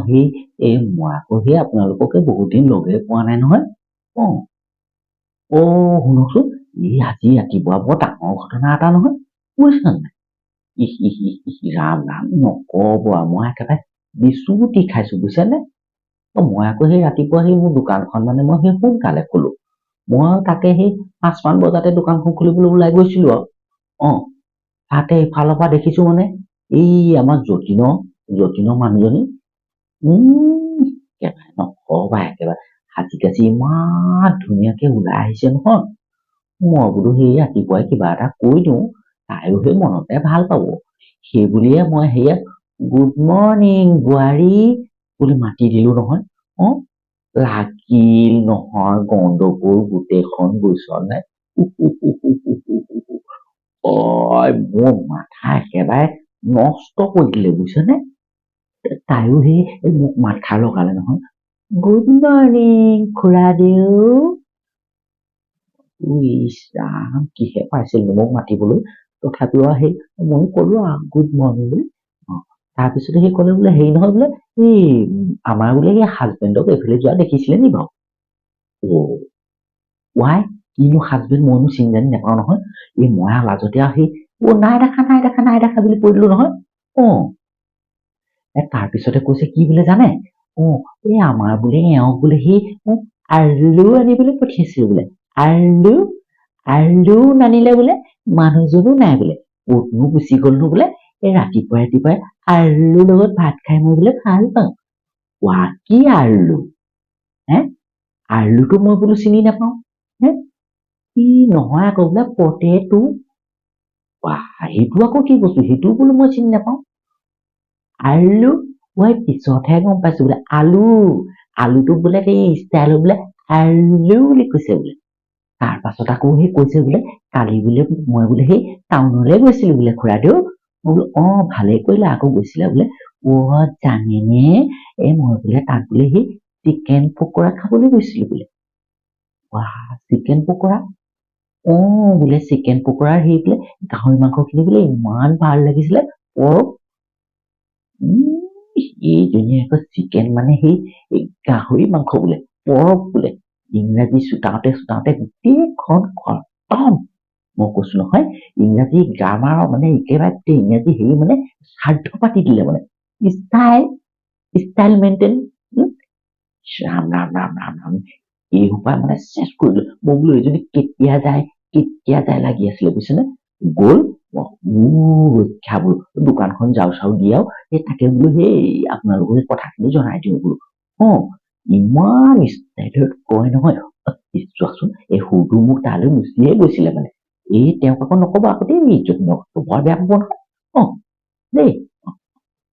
সেই মই আকৌ সেই আপোনালোককে বহুত দিন লগে পোৱা নাই নহয়। অ শুনকচোন, আজি ৰাতিপুৱা বৰ ডাঙৰ ঘটনা এটা নহয়, বুজিছা নাই? ৰাম ৰাম নকব আৰু, মই একেবাৰে বিচুতি খাইছো বুজিছানে। মই আকৌ সেই ৰাতিপুৱা সেই মোৰ দোকানখন মানে মই সেই সোনকালে খোলো। মই তাকে সেই 5মান বজাতে দোকানখন খুলিবলৈ ওলাই গৈছিলো আৰু তাতে ইফালৰ পৰা দেখিছো মানে এই আমাৰ যতীনৰ মানুহজনী একেবাৰে নকবা, একেবাৰে সাজি কাচি ইমান ধুনীয়াকে ওলাই আহিছে নহয়। মই বোলো সেই ৰাতিপুৱাই কিবা এটা কৈ দিওঁ, তাইও সেই মনতে ভাল পাব। সেই বুলিয়ে মই সেয়া গুড মৰ্ণিং বোৱাৰী বুলি মাতি দিলো নহয়। লাগিল নহয় গণ্ডগোল গোটেইখন গৈছনে। মোৰ মাথা একেবাৰে নষ্ট কৰি দিলে বুজিছানে। তাইও সেই মোক মাত খাৰ লগালে নহয়, গুড মৰ্ণিং খুৰাদেউ। ইছৰাম কিহে পাইছিল মোক মাতিবলৈ। তথাপিও সেই মই কলো গুড মৰ্ণিং বুলি। তাৰপিছতে সেই কলে বোলে হেৰি নহয়, বোলে এই আমাৰ বোলে এই হাজবেণ্ডক এইফালে যোৱা দেখিছিলে নি বাৰু? ৱাই কিনো হাজবেণ্ড, মইনো চিনি জানি নাপাওঁ নহয়। মই লাজতে সেই নাই দেখা বুলি কৈ দিলো নহয়। তাৰপিছতে কৈছে কি বোলে জানে, আমাৰ বোলে এওঁক বোলে সেই আলু আনিবলৈ পঠিয়াইছিল বোলে। আলু নানিলে বোলে মানুহজনো নাই বোলে, ক'তনো গুচি গলনো বোলে। ৰাতিপুৱাই আলুৰ লগত ভাত খাই মই বোলে ভাল পাওঁ। কি আলু আলুটো মই বোলো চিনি নাপাওঁ। নহয় আকৌ বোলে পটেটো। সেইটো আকৌ কি বস্তু, সেইটোও বোলো মই চিনি নাপাওঁ। আলু পিছতহে গম পাইছো বোলে আলুটো বোলে সেই ষ্টাইলত বোলে আলু বুলি কৈছে বোলে। তাৰ পাছত আকৌ সেই কৈছে বোলে কালি বোলে মই বোলে সেই টাউনলৈ গৈছিলো বোলে খুৰাদেউ। মই বোলো ভালে কৰিলা আকৌ গৈছিলা বোলে। জানেনে মই বোলে তাত বোলে সেই চিকেন পকৰা খাবলৈ গৈছিলো বোলে। চিকেন পকৰা বোলে চিকেন পকৰাৰ সেই বোলে গাহৰি মাংসখিনি বোলে ইমান ভাল লাগিছিলে। এইজনী আকৌ চিকেন মানে সেই গাহৰি মাংস বোলে, পৰক বোলে। ইংৰাজী চোতাওতে গোটেইখন খতম। মই কৈছো নহয়, ইংৰাজী গ্ৰামাৰ মানে একেবাৰে ইংৰাজী হেৰি মানে শ্ৰাদ্ধ পাতি দিলে মানে। Style maintain. ৰাম ৰাম ৰাম ৰাম ৰাম, এই সোপা মানে চেচ কৰিলো। মই বোলো এইজনী কেতিয়া যায় লাগি আছিলে বুজিছেনে। গ'ল ৰক্ষা বোলো, দোকানখন যাও চাও দিয়ে আৰু তাকে বোলো সেই আপোনালোকৰ কথাখিনি জনাই দিওঁ বোলো। ইমান ষ্টাইলত কয় নহয়। চোৱাচোন এই সুৰটো মোক তালৈ গুচিয়ে গৈছিলে মানে। তেওঁক আকৌ নকবা আকৌ দেই, বৰ বেয়া পাব নহয় দেই।